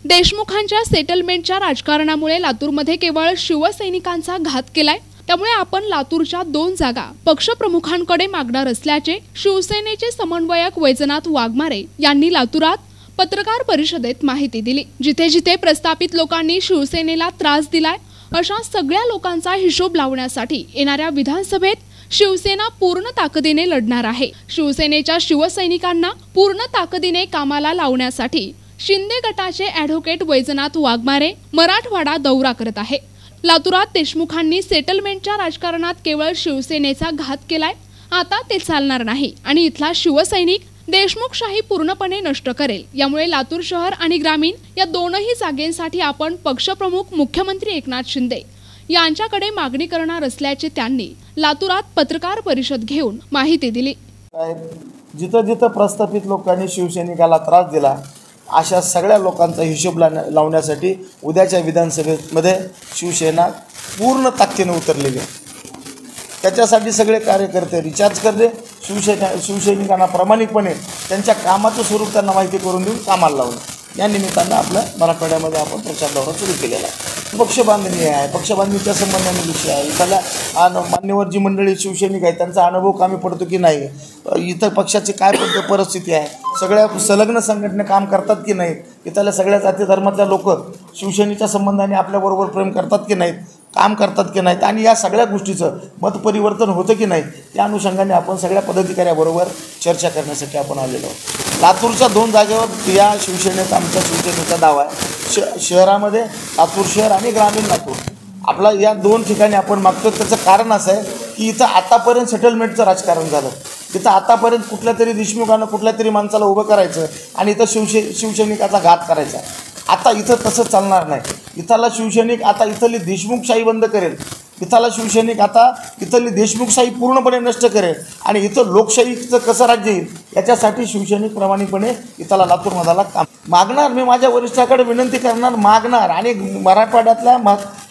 देशमुखांच्या सेटलमेंटच्या राजकारणामुळे लातूरमध्ये केवळ शिवसैनिकांचा घात केलाय। त्यामुळे आपण लातूरच्या 2 जागा पक्षप्रमुखांकडे मागणार असल्याचे शिवसेनेचे समन्वयक वैजनाथ वाघमारे यांनी लातूरात पत्रकार परिषदेत माहिती दिली। जिथे जिथे प्रस्थापित लोकांनी शिवसेनेला त्रास दिलाय अशा सगळ्या लोकांचा हिशोब लावण्यासाठी येणाऱ्या विधानसभेत शिवसेना पूर्ण ताकदीने लढणार आहे। शिवसेनेच्या शिवसैनिकांना पूर्ण ताकदीने कामाला लावण्यासाठी शिंदे गटाचे ॲडव्होकेट वैजनाथ वाघमारे मराठवाडा दौरा करत आहे। लातूरात देशमुखांनी सेटलमेंटच्या राजकारणात केवळ शिवसेनेचा घात केलाय, आता ते चालणार नाही आणि इथला शिवसैनिक देशमुखशाही पूर्णपणे नष्ट करेल। यामुळे लातूर शहर आणि ग्रामीण या दोनही जागेंसाठी आपण पक्षप्रमुख मुख्यमंत्री एकनाथ शिंदे यांच्याकडे मागणी करणार असल्याचे त्यांनी लातूरात पत्रकार परिषद घेऊन माहिती दिली। जिथं जिथं प्रस्थापित लोकांनी शिवसैनिकाला त्रास दिला अशा सगळ्या लोकांचा हिशोब लावण्यासाठी उद्याच्या विधानसभेमध्ये शिवसेना पूर्ण ताकदीने उतरलेली आहे। त्याच्यासाठी सगळे कार्यकर्ते रिचार्ज करले, शिवसैनिकांना प्रामाणिकपणे त्यांच्या कामाचं स्वरूप त्यांना माहिती करून देऊन कामाला लावलं। या निमित्तानं आपल्या मराठवाड्यामध्ये आपण प्रचार दौरा सुरू केलेला आहे। पक्षबांधणी आहे, पक्षबांधणीच्या संबंधाने विषय आहे। इथल्या मान्यवर जी मंडळी शिवसैनिक आहेत त्यांचा अनुभव कामी पडतो की नाही, इथं पक्षाची काय परिस्थिती आहे, सगळ्या संलग्न संघटना काम करतात की नाहीत, इथल्या सगळ्या जाती धर्मातल्या लोक शिवसेनेच्या संबंधाने आपल्याबरोबर प्रेम करतात की नाहीत, काम करतात की नाहीत आणि या सगळ्या गोष्टीचं मतपरिवर्तन होतं की नाही या अनुषंगाने आपण सगळ्या पदाधिकाऱ्याबरोबर चर्चा करण्यासाठी आपण आलेलो आहोत। लातूरच्या 2 जागेवर या शिवसेनेचा आमच्या शिवसेनेचा दावा आहे। शहरामध्ये लातूर शहर आणि ग्रामीण लातूर आपला या 2 ठिकाणी आपण मागतो। त्याचं कारण असं आहे की इथं आतापर्यंत सेटलमेंटचं राजकारण झालं। इथं आतापर्यंत कुठल्या तरी देशमुखानं कुठल्या तरी माणसाला उभं करायचं आणि इथं शिवसैनिकाचा घात करायचा। आता इथं तसं चालणार नाही। इथला शिवसैनिक आता इथली देशमुखशाही बंद करेल, इथला शिवसैनिक आता इथली देशमुखशाही पूर्णपणे नष्ट करेल आणि इथं लोकशाहीचं कसं राज्य येईल याच्यासाठी शिवसैनिक प्रामाणिकपणे इथला लातूर मधाला काम मागणार। मी माझ्या वरिष्ठाकडे विनंती करणार, मागणार। आणि मराठवाड्यातला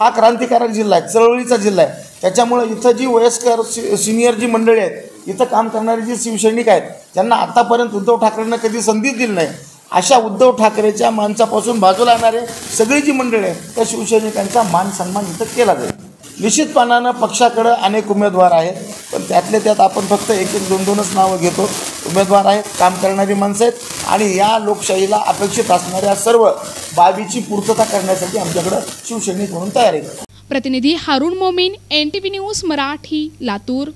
हा क्रांतिकारक जिल्हा आहे, चळवळीचा जिल्हा आहे। त्याच्यामुळे इथं जी वयस्कर सिनियर जी मंडळी आहेत, इथं काम करणारी जी शिवसैनिक आहेत ज्यांना आतापर्यंत उद्धव ठाकरेंना कधी संधीच दिली नाही, अशा उद्धव ठाकरेच्या माणसापासून बाजूला येणारे सगळी जी मंडळी आहेत त्या शिवसैनिकांचा मान सन्मान इथं केला जाईल। निश्चितपणानं पक्षाकडे अनेक उमेदवार आहेत, पण त्यातले त्यात आपण फक्त 1-1, 2-2च नावं घेतो। उमेदवार आहेत, काम करणारी माणसं आहेत आणि या लोकशाहीला अपेक्षित असणाऱ्या सर्व बाबीची पूर्तता करण्यासाठी आमच्याकडे शिवसैनिक म्हणून तयारी आहे। प्रतिनिधी हारून मोमीन, NTV न्यूज मराठी, लातूर।